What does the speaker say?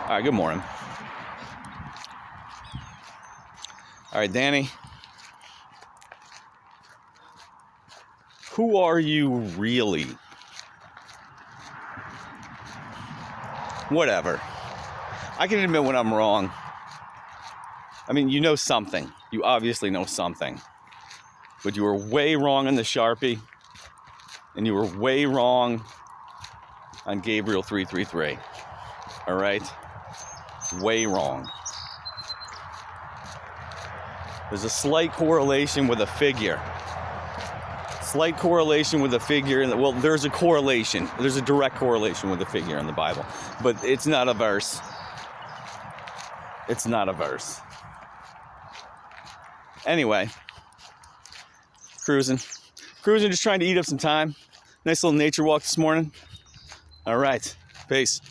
All right, good morning. All right, Dani. Who are you really? Whatever. I can admit when I'm wrong. I mean, you know something. You obviously know something. But you were way wrong on the Sharpie. And you were way wrong on Gabriel 333. All right? Way wrong. There's a slight correlation with a figure. Slight correlation with a figure. Well, there's a correlation. There's a direct correlation with a figure in the Bible. But it's not a verse. It's not a verse. Anyway. Cruising, just trying to eat up some time. Nice little nature walk this morning. All right. Peace.